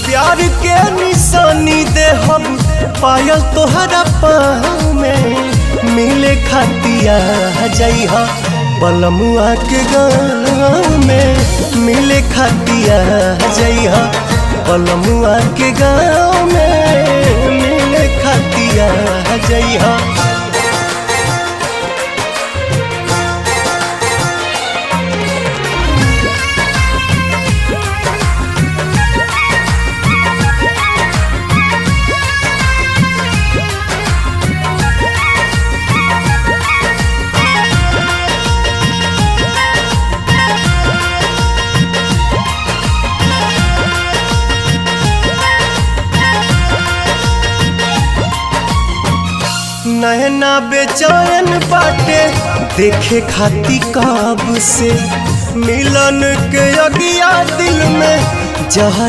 प्यार के निशानी दे हम पायल तोहरा पाँव में मिले खातिया जइहा बलमुआ के गाँव में मिले खातिया जइहा बलमुआ के गाँव में मिले खातिया जइहा। नैना बेचैन बाटे देखे खाती कब से मिलन के अगिया दिल में जहर